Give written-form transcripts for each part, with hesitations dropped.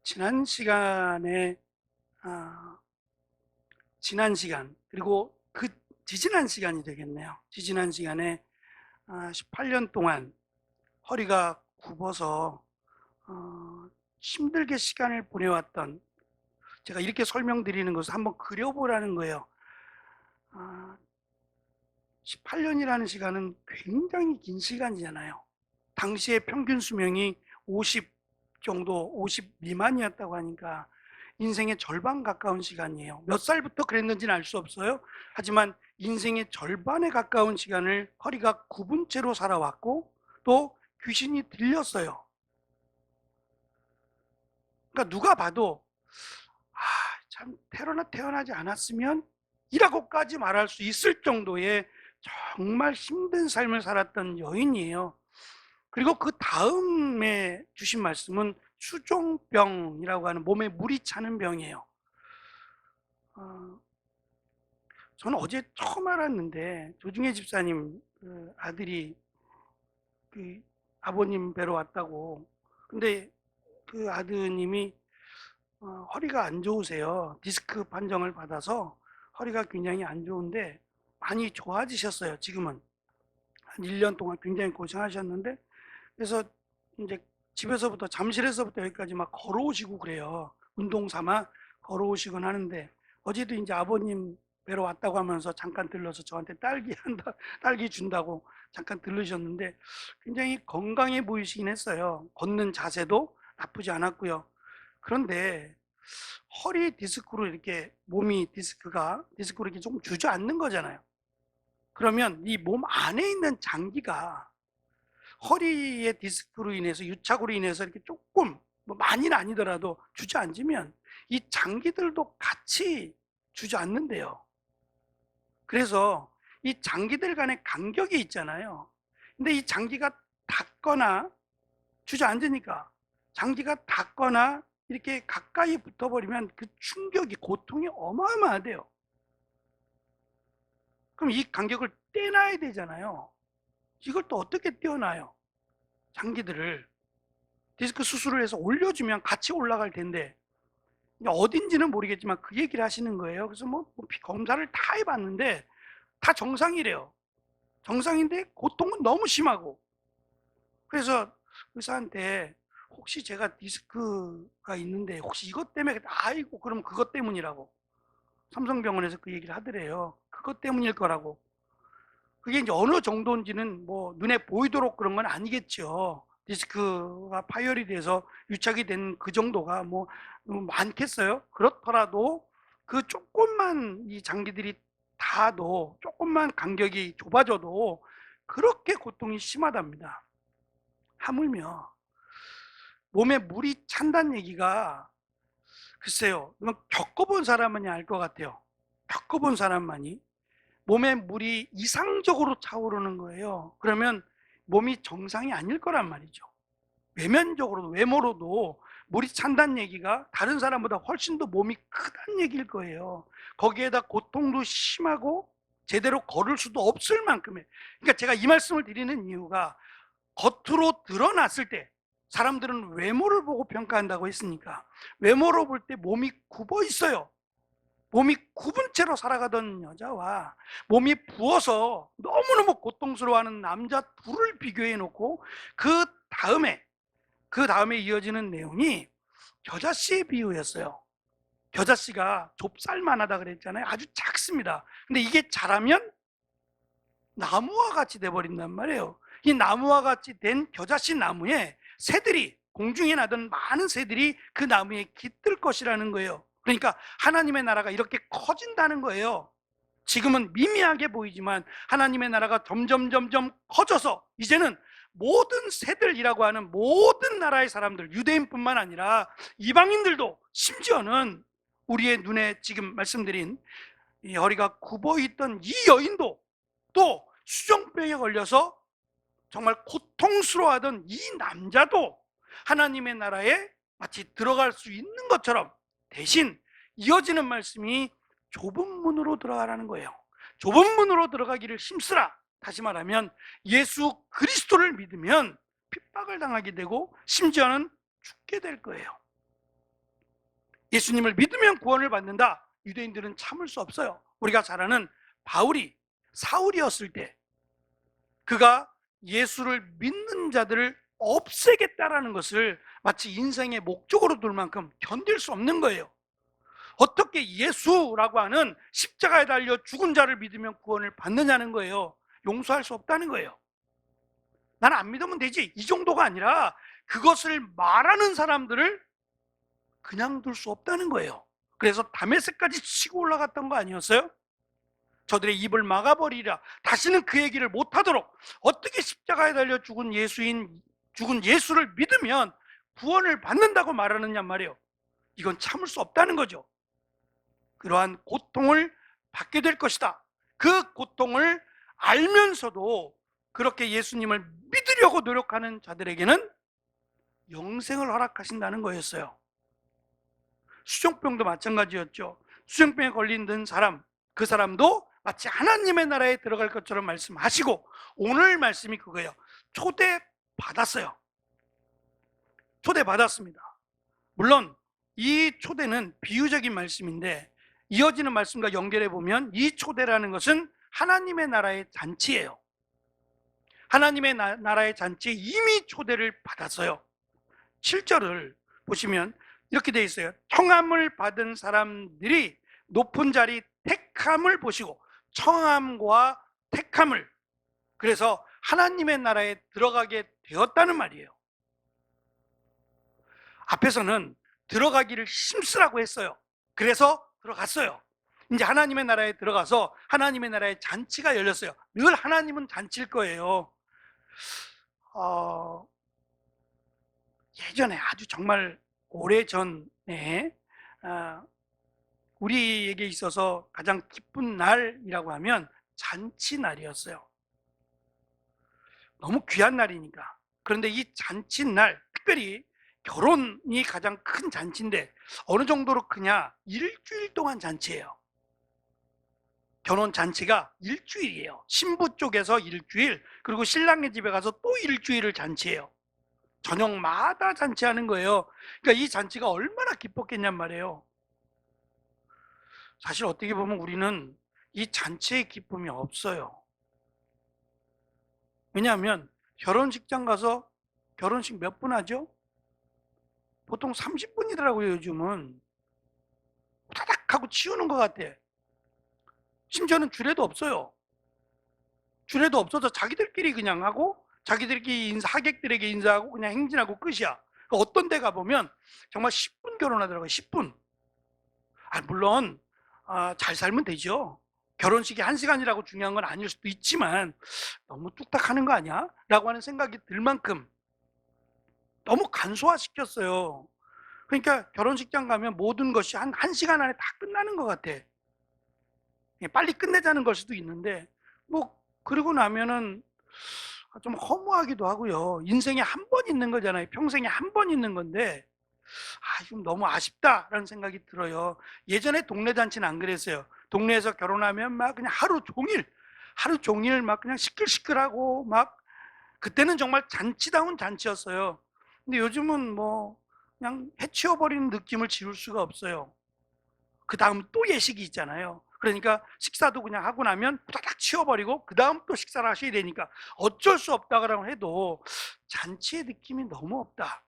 지난 시간에 지난 시간 그리고 그 지지난 시간이 되겠네요. 지지난 시간에 18년 동안 허리가 굽어서 힘들게 시간을 보내왔던, 제가 이렇게 설명드리는 것을 한번 그려보라는 거예요. 18년이라는 시간은 굉장히 긴 시간이잖아요. 당시의 평균 수명이 50 정도, 50 미만이었다고 하니까 인생의 절반 가까운 시간이에요. 몇 살부터 그랬는지는 알 수 없어요. 하지만 인생의 절반에 가까운 시간을 허리가 굽은 채로 살아왔고, 또 귀신이 들렸어요. 그러니까 누가 봐도 참 태어나지 않았으면 이라고까지 말할 수 있을 정도의 정말 힘든 삶을 살았던 여인이에요. 그리고 그 다음에 주신 말씀은 수종병이라고 하는 몸에 물이 차는 병이에요. 어, 저는 어제 처음 알았는데, 조중혜 집사님 그 아들이 그 아버님 뵈러 왔다고. 근데 그 아드님이 허리가 안 좋으세요. 디스크 판정을 받아서 허리가 굉장히 안 좋은데 많이 좋아지셨어요. 지금은 한 1년 동안 굉장히 고생하셨는데, 그래서 이제 집에서부터, 잠실에서부터 여기까지 막 걸어오시고 그래요. 운동 삼아 걸어오시곤 하는데, 어제도 이제 아버님 뵈러 왔다고 하면서 잠깐 들러서 저한테 딸기 준다고 잠깐 들르셨는데, 굉장히 건강해 보이시긴 했어요. 걷는 자세도 나쁘지 않았고요. 그런데 허리 디스크로 이렇게 몸이 디스크로 이렇게 조금 주저앉는 거잖아요. 그러면 이 몸 안에 있는 장기가 허리의 디스크로 인해서, 유착으로 인해서 이렇게 조금, 뭐 많이는 아니더라도 주저앉으면 이 장기들도 같이 주저앉는데요. 그래서 이 장기들 간의 간격이 있잖아요. 근데 이 장기가 닿거나, 주저앉으니까 장기가 닿거나 이렇게 가까이 붙어버리면 그 충격이, 고통이 어마어마하대요. 그럼 이 간격을 떼놔야 되잖아요. 이걸 또 어떻게 떼어놔요? 장기들을 디스크 수술을 해서 올려주면 같이 올라갈 텐데, 어딘지는 모르겠지만 그 얘기를 하시는 거예요. 그래서 검사를 다 해봤는데 다 정상이래요. 정상인데 고통은 너무 심하고. 그래서 의사한테, 혹시 제가 디스크가 있는데 혹시 이것 때문에, 아이고 그럼 그것 때문이라고 삼성병원에서 그 얘기를 하더래요. 그것 때문일 거라고. 그게 이제 어느 정도인지는 뭐 눈에 보이도록 그런 건 아니겠죠. 디스크가 파열이 돼서 유착이 된 그 정도가 뭐 많겠어요? 그렇더라도 그 조금만 이 장기들이 닿아도, 조금만 간격이 좁아져도 그렇게 고통이 심하답니다. 하물며 몸에 물이 찬다는 얘기가, 글쎄요, 이건 겪어본 사람만이 알 것 같아요. 겪어본 사람만이. 몸에 물이 이상적으로 차오르는 거예요. 그러면 몸이 정상이 아닐 거란 말이죠. 외면적으로도, 외모로도 물이 찬다는 얘기가 다른 사람보다 훨씬 더 몸이 크다는 얘기일 거예요. 거기에다 고통도 심하고 제대로 걸을 수도 없을 만큼의. 그러니까 제가 이 말씀을 드리는 이유가, 겉으로 드러났을 때 사람들은 외모를 보고 평가한다고 했으니까, 외모로 볼 때 몸이 굽어 있어요. 몸이 굽은 채로 살아가던 여자와 몸이 부어서 너무너무 고통스러워하는 남자 둘을 비교해 놓고, 그 다음에 이어지는 내용이 겨자씨의 비유였어요. 겨자씨가 좁쌀만하다 그랬잖아요. 아주 작습니다. 근데 이게 자라면 나무와 같이 돼버린단 말이에요. 이 나무와 같이 된 겨자씨 나무에 새들이, 공중에 나던 많은 새들이 그 나무에 깃들 것이라는 거예요. 그러니까 하나님의 나라가 이렇게 커진다는 거예요. 지금은 미미하게 보이지만 하나님의 나라가 점점 커져서 이제는 모든 새들이라고 하는 모든 나라의 사람들, 유대인뿐만 아니라 이방인들도, 심지어는 우리의 눈에 지금 말씀드린 이 허리가 굽어 있던 이 여인도, 또 수정병에 걸려서 정말 고통스러워하던 이 남자도 하나님의 나라에 마치 들어갈 수 있는 것처럼, 대신 이어지는 말씀이 좁은 문으로 들어가라는 거예요. 좁은 문으로 들어가기를 힘쓰라. 다시 말하면 예수 그리스도를 믿으면 핍박을 당하게 되고 심지어는 죽게 될 거예요. 예수님을 믿으면 구원을 받는다. 유대인들은 참을 수 없어요. 우리가 잘 아는 바울이 사울이었을 때 그가 예수를 믿는 자들을 없애겠다라는 것을 마치 인생의 목적으로 둘 만큼 견딜 수 없는 거예요. 어떻게 예수라고 하는 십자가에 달려 죽은 자를 믿으면 구원을 받느냐는 거예요. 용서할 수 없다는 거예요. 나는 안 믿으면 되지, 이 정도가 아니라 그것을 말하는 사람들을 그냥 둘 수 없다는 거예요. 그래서 다메섹까지 치고 올라갔던 거 아니었어요? 저들의 입을 막아버리라, 다시는 그 얘기를 못하도록. 어떻게 십자가에 달려 죽은 예수를 믿으면 구원을 받는다고 말하느냐 말이에요. 이건 참을 수 없다는 거죠. 그러한 고통을 받게 될 것이다. 그 고통을 알면서도 그렇게 예수님을 믿으려고 노력하는 자들에게는 영생을 허락하신다는 거였어요. 수정병도 마찬가지였죠. 수정병에 걸린 사람, 그 사람도 마치 하나님의 나라에 들어갈 것처럼 말씀하시고, 오늘 말씀이 그거예요. 초대받았어요. 초대받았습니다. 물론 이 초대는 비유적인 말씀인데 이어지는 말씀과 연결해 보면 이 초대라는 것은 하나님의 나라의 잔치예요. 하나님의 나라의 잔치에 이미 초대를 받았어요. 7절을 보시면 이렇게 되어 있어요. 청함을 받은 사람들이 높은 자리 택함을 보시고, 청함과 택함을, 그래서 하나님의 나라에 들어가게 되었다는 말이에요. 앞에서는 들어가기를 힘쓰라고 했어요. 그래서 들어갔어요. 이제 하나님의 나라에 들어가서 하나님의 나라의 잔치가 열렸어요. 늘 하나님은 잔치일 거예요. 예전에 아주 정말 오래전에 우리에게 있어서 가장 기쁜 날이라고 하면 잔치날이었어요. 너무 귀한 날이니까. 그런데 이 잔치날, 특별히 결혼이 가장 큰 잔치인데 어느 정도로 크냐? 일주일 동안 잔치예요. 결혼 잔치가 일주일이에요. 신부 쪽에서 일주일, 그리고 신랑의 집에 가서 또 일주일을 잔치해요. 저녁마다 잔치하는 거예요. 그러니까 이 잔치가 얼마나 기뻤겠냔 말이에요. 사실 어떻게 보면 우리는 이 잔치의 기쁨이 없어요. 왜냐하면 결혼식장 가서 결혼식 몇 분 하죠? 보통 30분이더라고요. 요즘은 후다닥 하고 치우는 것 같아. 심지어는 주례도 없어요. 주례도 없어서 자기들끼리 그냥 하고, 자기들끼리 하객들에게 인사하고 그냥 행진하고 끝이야. 어떤 데 가보면 정말 10분 결혼하더라고요. 10분. 물론 잘 살면 되죠. 결혼식이 1시간이라고 중요한 건 아닐 수도 있지만 너무 뚝딱 하는 거 아니야? 라고 하는 생각이 들 만큼 너무 간소화시켰어요. 그러니까 결혼식장 가면 모든 것이 한 1시간 안에 다 끝나는 것 같아. 빨리 끝내자는 걸 수도 있는데, 그러고 나면은 좀 허무하기도 하고요. 인생에 한 번 있는 거잖아요. 평생에 한 번 있는 건데, 좀 너무 아쉽다라는 생각이 들어요. 예전에 동네 잔치는 안 그랬어요. 동네에서 결혼하면 막 그냥 하루 종일 막 그냥 시끌시끌하고 그때는 정말 잔치다운 잔치였어요. 근데 요즘은 그냥 해치워버리는 느낌을 지울 수가 없어요. 그 다음 또 예식이 있잖아요. 그러니까 식사도 그냥 하고 나면 후다닥 치워버리고 그 다음 또 식사를 하셔야 되니까 어쩔 수 없다고 해도 잔치의 느낌이 너무 없다,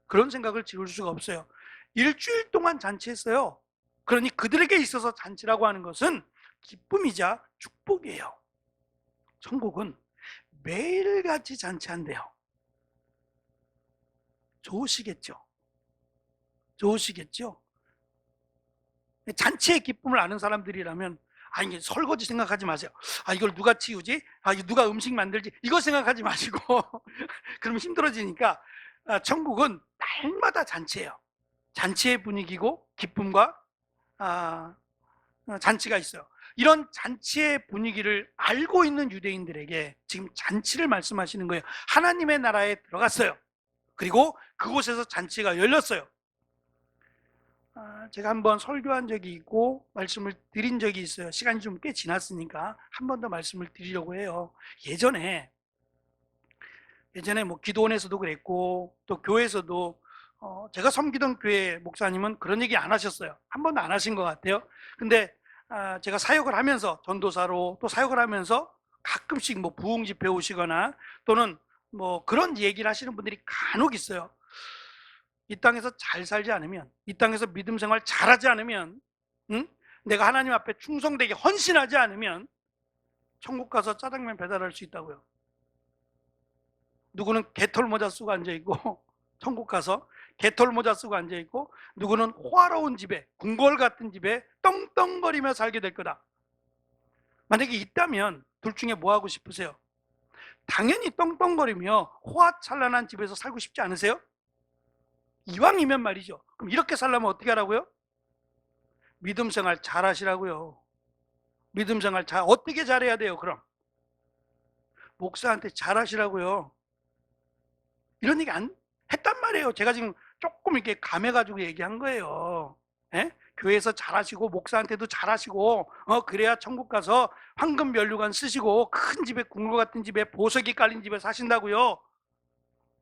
그런 생각을 지울 수가 없어요. 일주일 동안 잔치했어요. 그러니 그들에게 있어서 잔치라고 하는 것은 기쁨이자 축복이에요. 천국은 매일같이 잔치한대요. 좋으시겠죠? 좋으시겠죠? 잔치의 기쁨을 아는 사람들이라면 이게 설거지 생각하지 마세요. 이걸 누가 치우지? 누가 음식 만들지? 이거 생각하지 마시고 그러면 힘들어지니까 천국은 날마다 잔치예요. 잔치의 분위기고 기쁨과 잔치가 있어요. 이런 잔치의 분위기를 알고 있는 유대인들에게 지금 잔치를 말씀하시는 거예요. 하나님의 나라에 들어갔어요. 그리고 그곳에서 잔치가 열렸어요. 제가 한번 설교한 적이 있고 말씀을 드린 적이 있어요. 시간이 좀 꽤 지났으니까 한 번 더 말씀을 드리려고 해요. 예전에 기도원에서도 그랬고 또 교회에서도 제가 섬기던 교회 목사님은 그런 얘기 안 하셨어요. 한 번도 안 하신 것 같아요. 근데 제가 사역을 하면서 전도사로 또 사역을 하면서 가끔씩 뭐 부흥 집회 오시거나 또는 뭐 그런 얘기를 하시는 분들이 간혹 있어요. 이 땅에서 잘 살지 않으면, 이 땅에서 믿음 생활 잘하지 않으면, 응? 내가 하나님 앞에 충성되게 헌신하지 않으면 천국 가서 짜장면 배달할 수 있다고요. 누구는 개털 모자 쓰고 앉아있고 천국 가서 개털 모자 쓰고 앉아있고, 누구는 호화로운 집에, 궁궐 같은 집에 떵떵거리며 살게 될 거다. 만약에 있다면 둘 중에 뭐 하고 싶으세요? 당연히 떵떵거리며 호화찬란한 집에서 살고 싶지 않으세요? 이왕이면 말이죠. 그럼 이렇게 살려면 어떻게 하라고요? 믿음 생활 잘 하시라고요. 믿음 생활 어떻게 잘해야 돼요, 그럼? 목사한테 잘 하시라고요. 이런 얘기 안 했단 말이에요. 제가 지금 조금 이렇게 감해가지고 얘기한 거예요. 예? 교회에서 잘하시고 목사한테도 잘하시고 그래야 천국 가서 황금 면류관 쓰시고 큰 집에, 궁궐 같은 집에, 보석이 깔린 집에 사신다고요.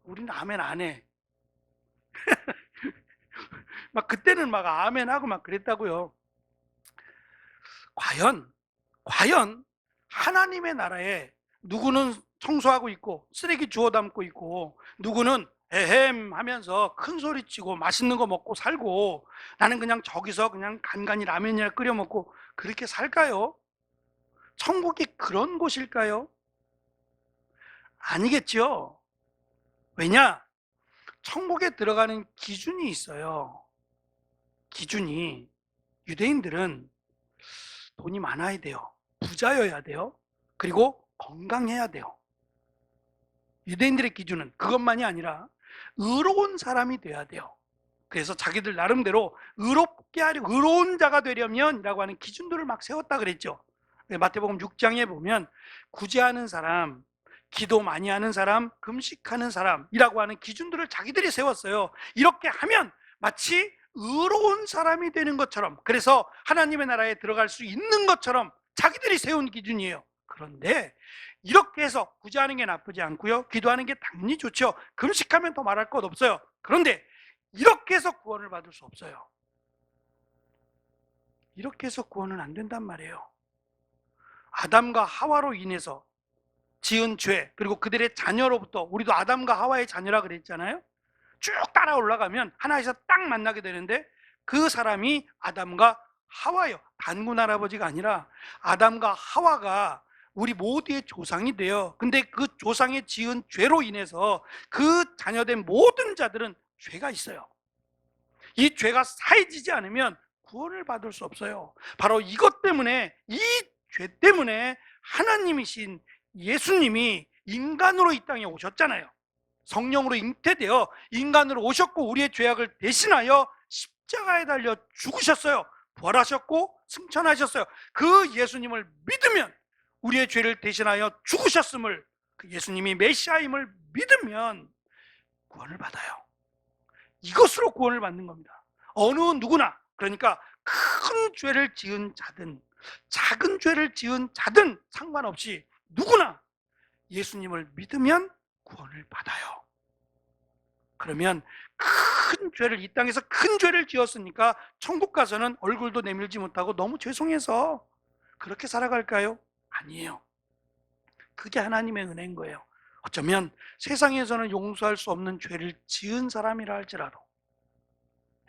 우리는 아멘 안 해. 막 그때는 막 아멘 하고 막 그랬다고요. 과연 하나님의 나라에 누구는 청소하고 있고 쓰레기 주워 담고 있고, 누구는 에헴 하면서 큰 소리 치고 맛있는 거 먹고 살고, 나는 그냥 저기서 그냥 간간히 라면이나 끓여 먹고 그렇게 살까요? 천국이 그런 곳일까요? 아니겠죠. 왜냐? 천국에 들어가는 기준이 있어요. 기준이, 유대인들은 돈이 많아야 돼요. 부자여야 돼요. 그리고 건강해야 돼요. 유대인들의 기준은 그것만이 아니라 의로운 사람이 돼야 돼요. 그래서 자기들 나름대로 의롭게 하려, 의로운 자가 되려면 라고 하는 기준들을 막 세웠다 그랬죠. 마태복음 6장에 보면 구제하는 사람, 기도 많이 하는 사람, 금식하는 사람이라고 하는 기준들을 자기들이 세웠어요. 이렇게 하면 마치 의로운 사람이 되는 것처럼, 그래서 하나님의 나라에 들어갈 수 있는 것처럼 자기들이 세운 기준이에요. 그런데 이렇게 해서 구제하는 게 나쁘지 않고요, 기도하는 게 당연히 좋죠. 금식하면 더 말할 것 없어요. 그런데 이렇게 해서 구원을 받을 수 없어요. 이렇게 해서 구원은 안 된단 말이에요. 아담과 하와로 인해서 지은 죄, 그리고 그들의 자녀로부터, 우리도 아담과 하와의 자녀라 그랬잖아요. 쭉 따라 올라가면 하나에서 딱 만나게 되는데, 그 사람이 아담과 하와요. 단군 할아버지가 아니라 아담과 하와가 우리 모두의 조상이 돼요. 근데 그 조상의 지은 죄로 인해서 그 자녀된 모든 자들은 죄가 있어요. 이 죄가 사해지지 않으면 구원을 받을 수 없어요. 바로 이것 때문에, 이 죄 때문에 하나님이신 예수님이 인간으로 이 땅에 오셨잖아요. 성령으로 잉태되어 인간으로 오셨고 우리의 죄악을 대신하여 십자가에 달려 죽으셨어요. 부활하셨고 승천하셨어요. 그 예수님을 믿으면, 우리의 죄를 대신하여 죽으셨음을, 그 예수님이 메시아임을 믿으면 구원을 받아요. 이것으로 구원을 받는 겁니다. 어느 누구나, 그러니까 큰 죄를 지은 자든 작은 죄를 지은 자든 상관없이 누구나 예수님을 믿으면 구원을 받아요. 그러면 큰 죄를, 이 땅에서 큰 죄를 지었으니까 천국 가서는 얼굴도 내밀지 못하고 너무 죄송해서 그렇게 살아갈까요? 아니에요. 그게 하나님의 은혜인 거예요. 어쩌면 세상에서는 용서할 수 없는 죄를 지은 사람이라 할지라도,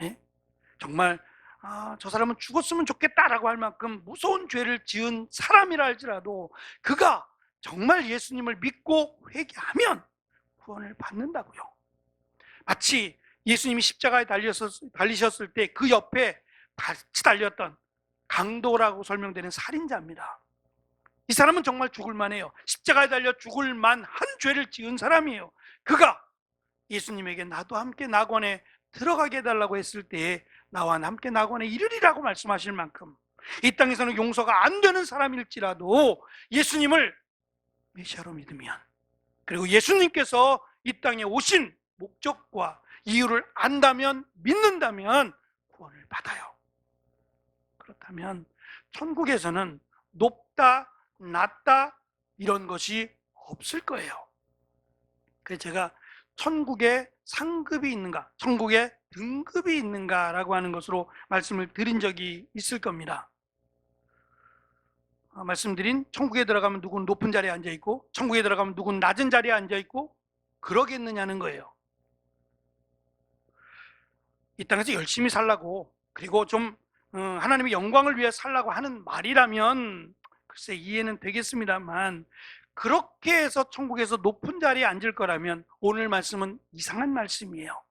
예? 정말 저 사람은 죽었으면 좋겠다라고 할 만큼 무서운 죄를 지은 사람이라 할지라도 그가 정말 예수님을 믿고 회개하면 구원을 받는다고요. 마치 예수님이 십자가에 달리셨을 때 그 옆에 같이 달렸던 강도라고 설명되는 살인자입니다. 이 사람은 정말 죽을 만해요. 십자가에 달려 죽을 만한 죄를 지은 사람이에요. 그가 예수님에게 나도 함께 낙원에 들어가게 해달라고 했을 때에 나와 함께 낙원에 이르리라고 말씀하실 만큼 이 땅에서는 용서가 안 되는 사람일지라도 예수님을 메시아로 믿으면, 그리고 예수님께서 이 땅에 오신 목적과 이유를 안다면, 믿는다면 구원을 받아요. 그렇다면 천국에서는 높다, 낮다 이런 것이 없을 거예요. 그래서 제가 천국에 상급이 있는가, 천국에 등급이 있는가라고 하는 것으로 말씀을 드린 적이 있을 겁니다. 말씀드린 천국에 들어가면 누구는 높은 자리에 앉아 있고 천국에 들어가면 누구는 낮은 자리에 앉아 있고 그러겠느냐는 거예요. 이 땅에서 열심히 살라고, 그리고 좀 하나님의 영광을 위해 살라고 하는 말이라면 글쎄 이해는 되겠습니다만, 그렇게 해서 천국에서 높은 자리에 앉을 거라면 오늘 말씀은 이상한 말씀이에요.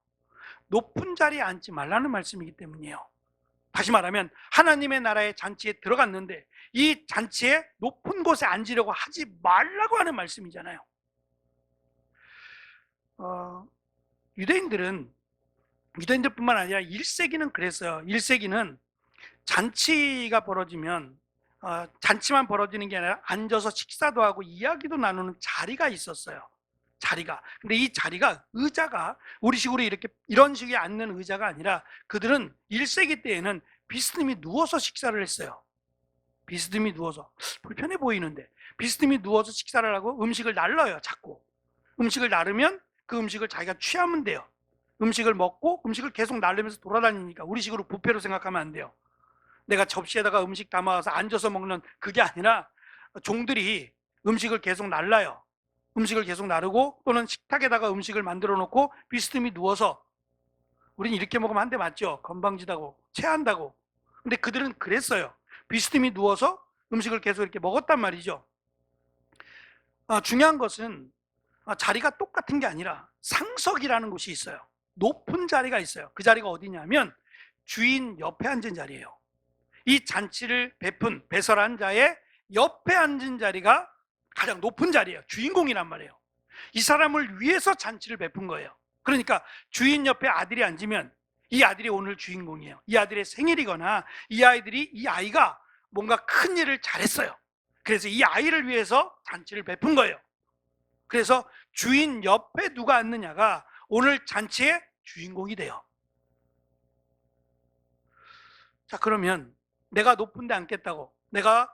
높은 자리에 앉지 말라는 말씀이기 때문이에요. 다시 말하면 하나님의 나라의 잔치에 들어갔는데 이 잔치에 높은 곳에 앉으려고 하지 말라고 하는 말씀이잖아요. 유대인들뿐만 아니라 1세기는 그랬어요. 1세기는 잔치가 벌어지면 잔치만 벌어지는 게 아니라 앉아서 식사도 하고 이야기도 나누는 자리가 있었어요. 자리가. 근데 이 자리가, 의자가 우리 식으로 이렇게 이런 식의 앉는 의자가 아니라 그들은 1세기 때에는 비스듬히 누워서 식사를 했어요. 비스듬히 누워서. 불편해 보이는데 비스듬히 누워서 식사를 하고 음식을 날려요. 자꾸 음식을 나르면 그 음식을 자기가 취하면 돼요. 음식을 먹고 음식을 계속 날리면서 돌아다니니까 우리식으로 뷔페로 생각하면 안 돼요. 내가 접시에다가 음식 담아서 앉아서 먹는 그게 아니라 종들이 음식을 계속 날라요. 음식을 계속 나르고 또는 식탁에다가 음식을 만들어 놓고 비스듬히 누워서, 우린 이렇게 먹으면 한 대 맞죠. 건방지다고, 체한다고. 근데 그들은 그랬어요. 비스듬히 누워서 음식을 계속 이렇게 먹었단 말이죠. 중요한 것은 자리가 똑같은 게 아니라 상석이라는 곳이 있어요. 높은 자리가 있어요. 그 자리가 어디냐면 주인 옆에 앉은 자리예요. 이 잔치를 배설한 자의 옆에 앉은 자리가 가장 높은 자리예요. 주인공이란 말이에요. 이 사람을 위해서 잔치를 베푼 거예요. 그러니까 주인 옆에 아들이 앉으면 이 아들이 오늘 주인공이에요. 이 아들의 생일이거나 이 아이가 뭔가 큰 일을 잘했어요. 그래서 이 아이를 위해서 잔치를 베푼 거예요. 그래서 주인 옆에 누가 앉느냐가 오늘 잔치의 주인공이 돼요. 자, 그러면 내가 높은 데 앉겠다고, 내가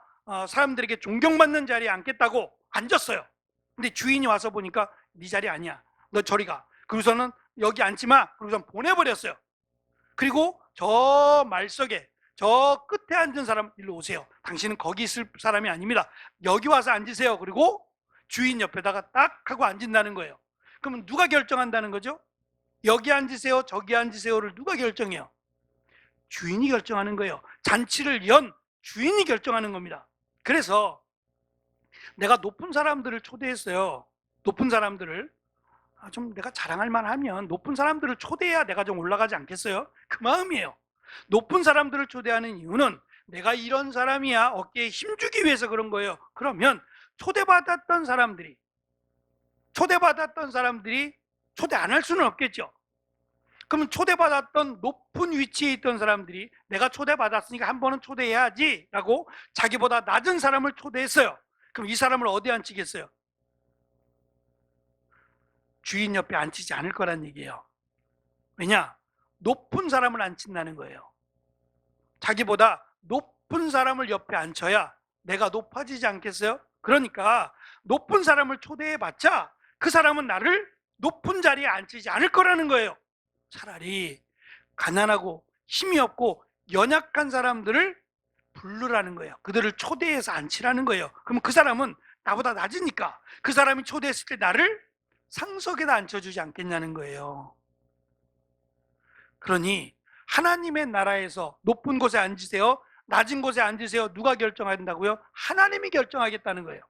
사람들에게 존경받는 자리에 앉겠다고 앉았어요. 근데 주인이 와서 보니까 네 자리 아니야, 너 저리 가. 그러고서는 여기 앉지 마. 그러고서 보내버렸어요. 그리고 저 말석에 저 끝에 앉은 사람 일로 오세요. 당신은 거기 있을 사람이 아닙니다. 여기 와서 앉으세요. 그리고 주인 옆에다가 딱 하고 앉는다는 거예요. 그러면 누가 결정한다는 거죠? 여기 앉으세요, 저기 앉으세요를 누가 결정해요? 주인이 결정하는 거예요. 잔치를 연 주인이 결정하는 겁니다. 그래서 내가 높은 사람들을 초대했어요. 높은 사람들을 좀 내가 자랑할 만하면 높은 사람들을 초대해야 내가 좀 올라가지 않겠어요? 그 마음이에요. 높은 사람들을 초대하는 이유는 내가 이런 사람이야 어깨에 힘주기 위해서 그런 거예요. 그러면 초대받았던 사람들이 초대 안 할 수는 없겠죠. 그러면 초대받았던 높은 위치에 있던 사람들이 내가 초대받았으니까 한 번은 초대해야지 라고 자기보다 낮은 사람을 초대했어요. 그럼 이 사람을 어디 앉히겠어요? 주인 옆에 앉히지 않을 거란 얘기예요. 왜냐? 높은 사람을 앉힌다는 거예요. 자기보다 높은 사람을 옆에 앉혀야 내가 높아지지 않겠어요? 그러니까 높은 사람을 초대해봤자 그 사람은 나를 높은 자리에 앉히지 않을 거라는 거예요. 차라리 가난하고 힘이 없고 연약한 사람들을 부르라는 거예요. 그들을 초대해서 앉히라는 거예요. 그럼 그 사람은 나보다 낮으니까 그 사람이 초대했을 때 나를 상석에다 앉혀주지 않겠냐는 거예요. 그러니 하나님의 나라에서 높은 곳에 앉으세요, 낮은 곳에 앉으세요, 누가 결정한다고요? 하나님이 결정하겠다는 거예요.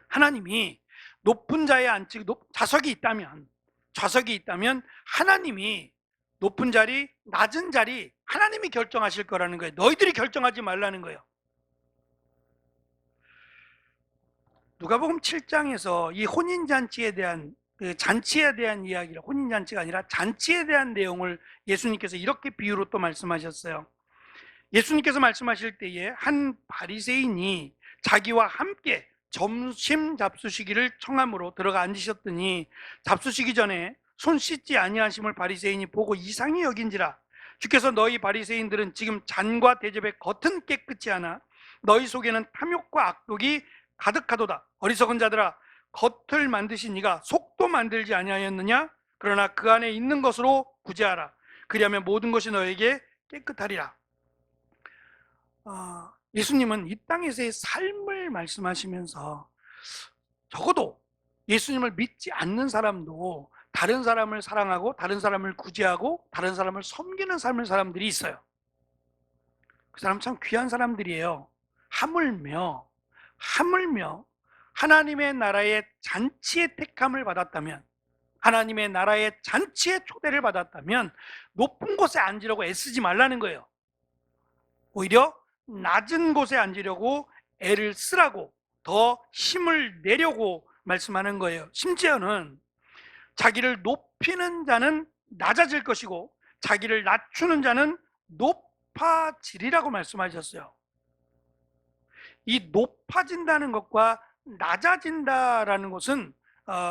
하나님이 높은 자에 좌석이 있다면 하나님이 높은 자리, 낮은 자리 하나님이 결정하실 거라는 거예요. 너희들이 결정하지 말라는 거예요. 누가복음 7장에서 이 혼인잔치에 대한 잔치에 대한 이야기를, 혼인잔치가 아니라 잔치에 대한 내용을 예수님께서 이렇게 비유로 또 말씀하셨어요. 예수님께서 말씀하실 때에 한 바리새인이 자기와 함께 점심 잡수시기를 청함으로 들어가 앉으셨더니 잡수시기 전에 손 씻지 아니하심을 바리새인이 보고 이상히 여긴지라. 주께서 너희 바리새인들은 지금 잔과 대접의 겉은 깨끗이 하나 너희 속에는 탐욕과 악독이 가득하도다. 어리석은 자들아, 겉을 만드신 이가 속도 어둡고 만들지 아니하였느냐? 그러나 그 안에 있는 것으로 구제하라. 그리하면 모든 것이 너에게 깨끗하리라. 예수님은 이 땅에서의 삶을 말씀하시면서 적어도 예수님을 믿지 않는 사람도 다른 사람을 사랑하고 다른 사람을 구제하고 다른 사람을 섬기는 삶을 사람들이 있어요. 그 사람 참 귀한 사람들이에요. 하물며 하나님의 나라의 잔치의 택함을 받았다면, 하나님의 나라의 잔치의 초대를 받았다면 높은 곳에 앉으려고 애쓰지 말라는 거예요. 오히려 낮은 곳에 앉으려고 애를 쓰라고, 더 힘을 내려고 말씀하는 거예요. 심지어는 자기를 높이는 자는 낮아질 것이고 자기를 낮추는 자는 높아지리라고 말씀하셨어요. 이 높아진다는 것과 낮아진다라는 것은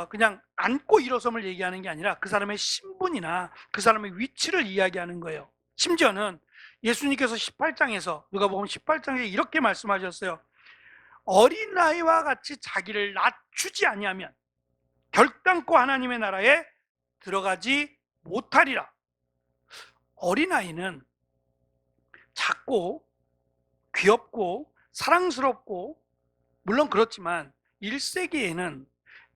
그냥 앉고 일어섬을 얘기하는 게 아니라 그 사람의 신분이나 그 사람의 위치를 이야기하는 거예요. 심지어는 예수님께서 18장에서, 누가복음 18장에 이렇게 말씀하셨어요. 어린아이와 같이 자기를 낮추지 아니하면 결단코 하나님의 나라에 들어가지 못하리라. 어린아이는 작고 귀엽고 사랑스럽고 물론 그렇지만 1세기에는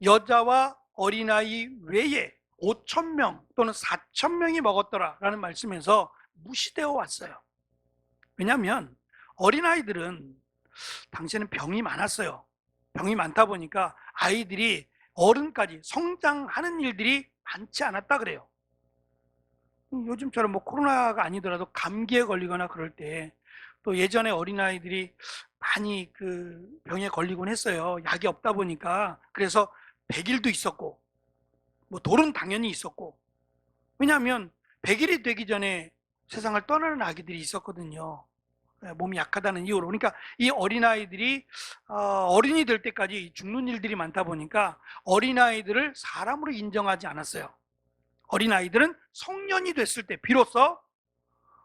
여자와 어린아이 외에 5,000명 또는 4,000명이 먹었더라라는 말씀에서 무시되어 왔어요. 왜냐하면 어린아이들은 당시에는 병이 많았어요. 병이 많다 보니까 아이들이 어른까지 성장하는 일들이 많지 않았다 그래요. 요즘처럼 뭐 코로나가 아니더라도 감기에 걸리거나 그럴 때, 또 예전에 어린아이들이 많이 그 병에 걸리곤 했어요. 약이 없다 보니까. 그래서 백일도 있었고 뭐 돌은 당연히 있었고, 왜냐하면 100일이 되기 전에 세상을 떠나는 아기들이 있었거든요. 몸이 약하다는 이유로. 그러니까 이 어린아이들이 어른이 될 때까지 죽는 일들이 많다 보니까 어린아이들을 사람으로 인정하지 않았어요. 어린아이들은 성년이 됐을 때 비로소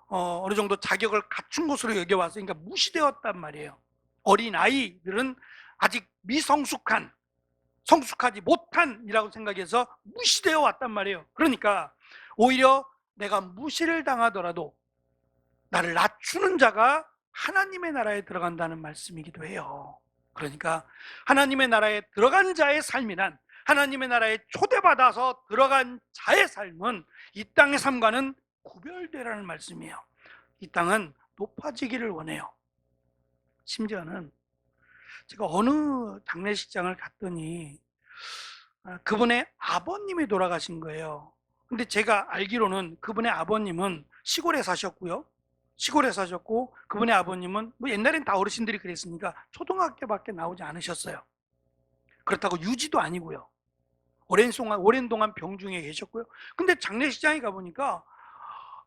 어느 정도 자격을 갖춘 것으로 여겨와서, 그러니까 무시되었단 말이에요. 어린아이들은 아직 미성숙한, 성숙하지 못한이라고 생각해서 무시되어 왔단 말이에요. 그러니까 오히려 내가 무시를 당하더라도 나를 낮추는 자가 하나님의 나라에 들어간다는 말씀이기도 해요. 그러니까 하나님의 나라에 들어간 자의 삶이란, 하나님의 나라에 초대받아서 들어간 자의 삶은 이 땅의 삶과는 구별되라는 말씀이에요. 이 땅은 높아지기를 원해요. 심지어는 제가 어느 장례식장을 갔더니 그분의 아버님이 돌아가신 거예요. 근데 제가 알기로는 그분의 아버님은 시골에 사셨고요. 시골에 사셨고 그분의 아버님은 뭐 옛날엔 다 어르신들이 그랬으니까 초등학교밖에 나오지 않으셨어요. 그렇다고 유지도 아니고요. 오랜 동안 병중에 계셨고요. 근데 장례식장에 가보니까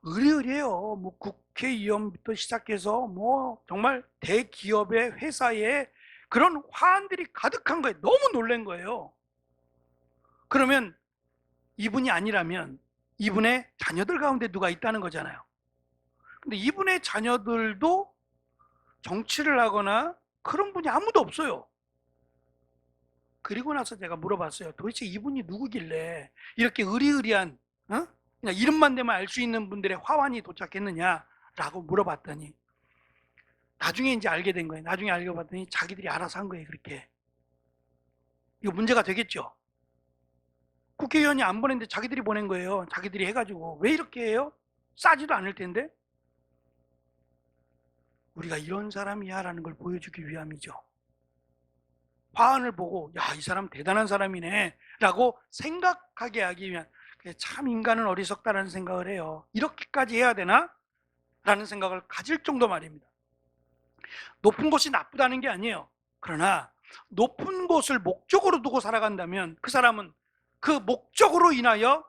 의리의리해요. 뭐 국회의원부터 시작해서 뭐 정말 대기업의 회사에 그런 화환들이 가득한 거예요. 너무 놀란 거예요. 그러면 이분이 아니라면 이분의 자녀들 가운데 누가 있다는 거잖아요. 근데 이분의 자녀들도 정치를 하거나 그런 분이 아무도 없어요. 그리고 나서 제가 물어봤어요. 도대체 이분이 누구길래 이렇게 의리의리한, 그냥 이름만 대면 알 수 있는 분들의 화환이 도착했느냐라고 물어봤더니 나중에 이제 알게 된 거예요. 나중에 알게 봤더니 자기들이 알아서 한 거예요. 그렇게. 이거 문제가 되겠죠. 국회의원이 안 보냈는데 자기들이 보낸 거예요. 자기들이 해가지고. 왜 이렇게 해요? 싸지도 않을 텐데. 우리가 이런 사람이야 라는 걸 보여주기 위함이죠. 화환을 보고 야, 이 사람 대단한 사람이네 라고 생각하게 하기 위한, 참 인간은 어리석다라는 생각을 해요. 이렇게까지 해야 되나? 라는 생각을 가질 정도 말입니다. 높은 곳이 나쁘다는 게 아니에요. 그러나 높은 곳을 목적으로 두고 살아간다면 그 사람은 그 목적으로 인하여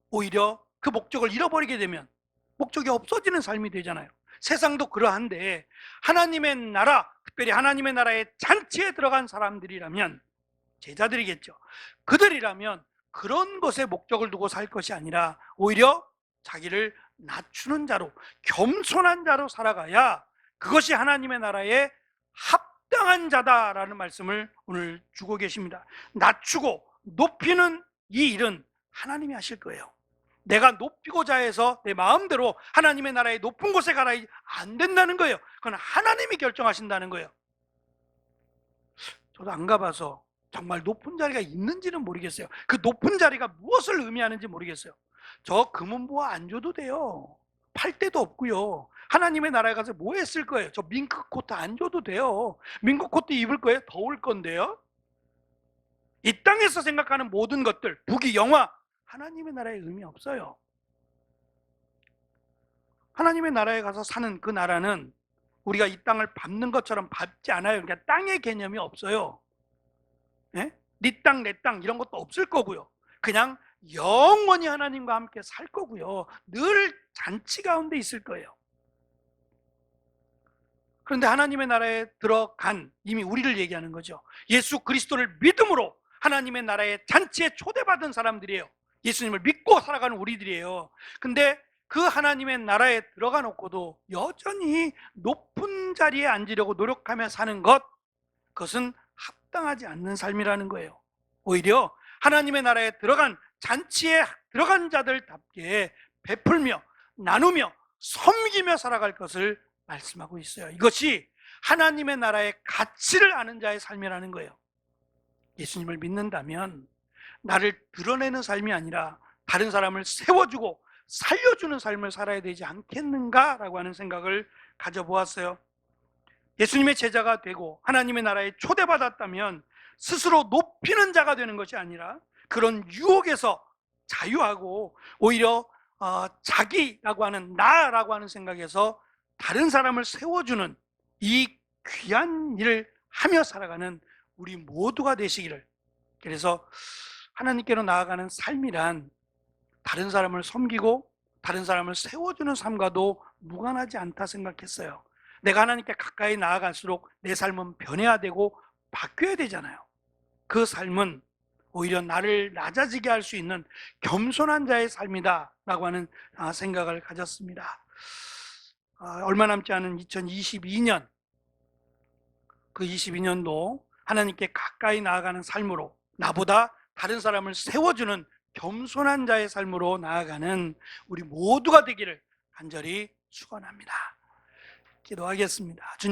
오히려 그 목적을 잃어버리게 되면 목적이 없어지는 삶이 되잖아요. 세상도 그러한데 하나님의 나라, 특별히 하나님의 나라의 잔치에 들어간 사람들이라면, 제자들이겠죠. 그들이라면 그런 것에 목적을 두고 살 것이 아니라 오히려 자기를 낮추는 자로, 겸손한 자로 살아가야 그것이 하나님의 나라에 합당한 자다라는 말씀을 오늘 주고 계십니다. 낮추고 높이는 이 일은 하나님이 하실 거예요. 내가 높이고자 해서 내 마음대로 하나님의 나라의 높은 곳에 가라 안 된다는 거예요. 그건 하나님이 결정하신다는 거예요. 저도 안 가봐서 정말 높은 자리가 있는지는 모르겠어요. 그 높은 자리가 무엇을 의미하는지 모르겠어요. 저 금은보화 안 줘도 돼요. 팔 데도 없고요. 하나님의 나라에 가서 뭐 했을 거예요? 저 밍크 코트 안 줘도 돼요. 밍크 코트 입을 거예요? 더울 건데요. 이 땅에서 생각하는 모든 것들, 부귀 영화, 하나님의 나라에 의미 없어요. 하나님의 나라에 가서 사는 그 나라는 우리가 이 땅을 밟는 것처럼 밟지 않아요. 그러니까 땅의 개념이 없어요. 네 땅, 내 땅 이런 것도 없을 거고요. 그냥 영원히 하나님과 함께 살 거고요. 늘 잔치 가운데 있을 거예요. 그런데 하나님의 나라에 들어간, 이미 우리를 얘기하는 거죠. 예수 그리스도를 믿음으로 하나님의 나라의 잔치에 초대받은 사람들이에요. 예수님을 믿고 살아가는 우리들이에요. 근데 그 하나님의 나라에 들어가 놓고도 여전히 높은 자리에 앉으려고 노력하며 사는 것, 그것은 합당하지 않는 삶이라는 거예요. 오히려 하나님의 나라에 들어간, 잔치에 들어간 자들답게 베풀며 나누며 섬기며 살아갈 것을 말씀하고 있어요. 이것이 하나님의 나라의 가치를 아는 자의 삶이라는 거예요. 예수님을 믿는다면 나를 드러내는 삶이 아니라 다른 사람을 세워주고 살려주는 삶을 살아야 되지 않겠는가라고 하는 생각을 가져보았어요. 예수님의 제자가 되고 하나님의 나라에 초대받았다면 스스로 높이는 자가 되는 것이 아니라 그런 유혹에서 자유하고 오히려 자기라고 하는, 나라고 하는 생각에서 다른 사람을 세워주는 이 귀한 일을 하며 살아가는 우리 모두가 되시기를. 그래서 하나님께로 나아가는 삶이란 다른 사람을 섬기고 다른 사람을 세워주는 삶과도 무관하지 않다 생각했어요. 내가 하나님께 가까이 나아갈수록 내 삶은 변해야 되고 바뀌어야 되잖아요. 그 삶은 오히려 나를 낮아지게 할 수 있는 겸손한 자의 삶이다 라고 하는 생각을 가졌습니다. 얼마 남지 않은 2022년, 그 22년도 하나님께 가까이 나아가는 삶으로, 나보다 다른 사람을 세워주는 겸손한 자의 삶으로 나아가는 우리 모두가 되기를 간절히 축원합니다. 기도하겠습니다. 주님.